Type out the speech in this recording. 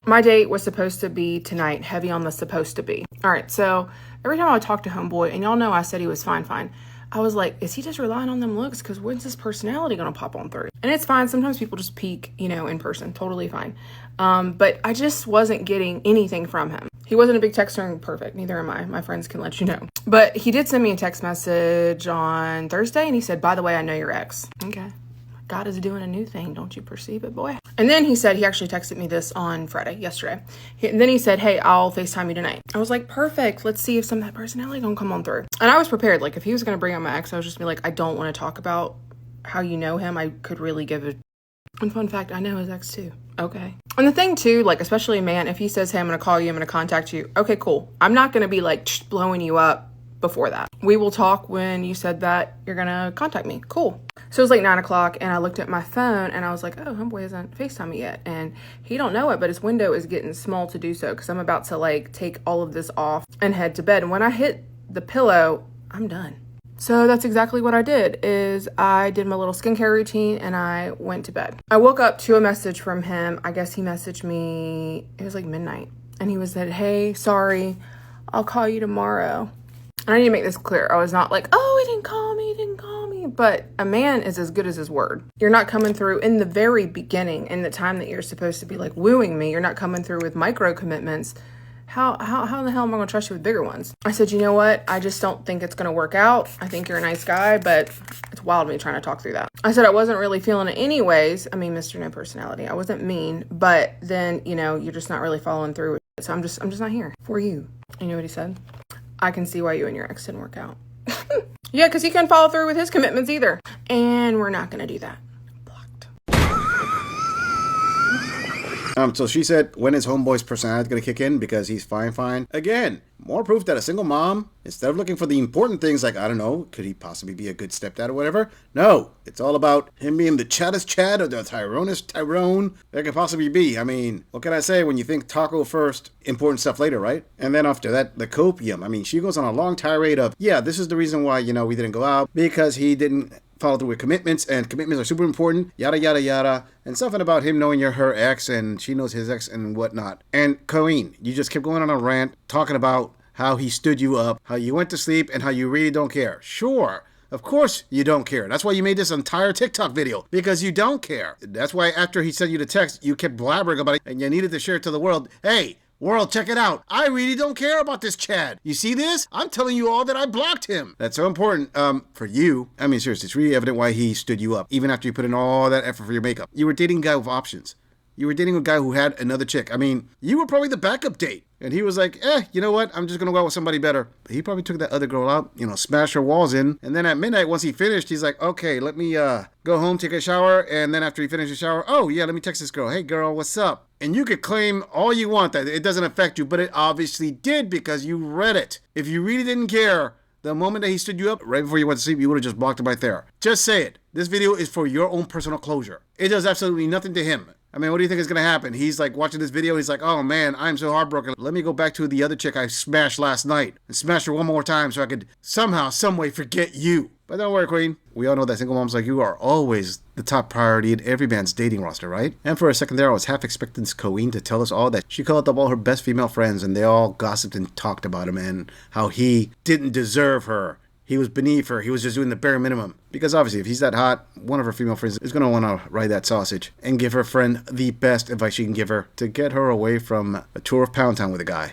My date was supposed to be tonight, heavy on the supposed to be. All right, so every time I would talk to homeboy, and y'all know I said he was fine, I was like, is he just relying on them looks? Because when's his personality going to pop on through? And it's fine. Sometimes people just peak, in person. Totally fine. But I just wasn't getting anything from him. He wasn't a big texter and perfect. Neither am I. My friends can let you know. But he did send me a text message on Thursday, and he said, by the way, I know your ex. Okay. God is doing a new thing. Don't you perceive it, boy? And then he said, he actually texted me this on yesterday. And then he said, hey, I'll FaceTime you tonight. I was like, perfect. Let's see if some of that personality gonna come on through. And I was prepared. Like, if he was gonna bring up my ex, I was just be like, I don't want to talk about how you know him. I could really give it. And fun fact, I know his ex too. Okay. And the thing too, like, especially a man, if he says, hey, I'm gonna call you, I'm gonna contact you. Okay, cool. I'm not gonna be like blowing you up before that. We will talk when you said that you're gonna contact me. Cool. So it was like 9 o'clock and I looked at my phone and I was like, oh, homeboy hasn't FaceTime me yet. And he don't know it, but his window is getting small to do so because I'm about to like take all of this off and head to bed. And when I hit the pillow, I'm done. So that's exactly what I did, is I did my little skincare routine and I went to bed. I woke up to a message from him. I guess he messaged me, it was like midnight. And he was said, hey, sorry, I'll call you tomorrow. And I need to make this clear. I was not like, oh, he didn't call me. But a man is as good as his word. You're not coming through in the very beginning, in the time that you're supposed to be like wooing me. You're not coming through with micro commitments. How the hell am I going to trust you with bigger ones? I said, you know what? I just don't think it's going to work out. I think you're a nice guy, but it's wild me trying to talk through that. I said I wasn't really feeling it anyways. I mean, Mr. No Personality. I wasn't mean, but then, you're just not really following through with it. So I'm just not here for you. You know what he said? I can see why you and your ex didn't work out. Yeah, because he couldn't follow through with his commitments either. And we're not going to do that. Blocked. So she said, when is homeboy's personality going to kick in? Because he's fine. Again, more proof that a single mom, instead of looking for the important things like, I don't know, could he possibly be a good stepdad or whatever? No, it's all about him being the chattest Chad or the Tyronest Tyrone there could possibly be. I mean, what can I say when you think taco first, important stuff later, right? And then after that, the copium. I mean, she goes on a long tirade of, yeah, this is the reason why, we didn't go out, because he didn't follow through with commitments, and commitments are super important, yada, yada, yada, and something about him knowing you're her ex, and she knows his ex, and whatnot. And Corinne, you just kept going on a rant, talking about how he stood you up, how you went to sleep, and how you really don't care. Sure, of course you don't care. That's why you made this entire TikTok video, because you don't care. That's why after he sent you the text, you kept blabbering about it, and you needed to share it to the world. Hey, world, check it out. I really don't care about this Chad. You see this? I'm telling you all that I blocked him. That's so important for you. I mean, seriously, it's really evident why he stood you up, even after you put in all that effort for your makeup. You were dating a guy with options. You were dating a guy who had another chick. I mean, you were probably the backup date. And he was like, you know what? I'm just going to go out with somebody better. He probably took that other girl out, smashed her walls in. And then at midnight, once he finished, he's like, okay, let me go home, take a shower. And then after he finished the shower, oh, yeah, let me text this girl. Hey, girl, what's up? And you could claim all you want that it doesn't affect you, but it obviously did because you read it. If you really didn't care, the moment that he stood you up, right before you went to sleep, you would have just blocked him right there. Just say it. This video is for your own personal closure. It does absolutely nothing to him. I mean, what do you think is going to happen? He's like watching this video. He's like, oh man, I'm so heartbroken. Let me go back to the other chick I smashed last night and smash her one more time so I could somehow, some way forget you. But don't worry, Queen. We all know that single moms like you are always the top priority in every man's dating roster, right? And for a second there, I was half expecting this Queen to tell us all that she called up all her best female friends and they all gossiped and talked about him and how he didn't deserve her. He was beneath her. He was just doing the bare minimum. Because obviously, if he's that hot, one of her female friends is going to want to ride that sausage and give her friend the best advice she can give her to get her away from a tour of Pound Town with a guy.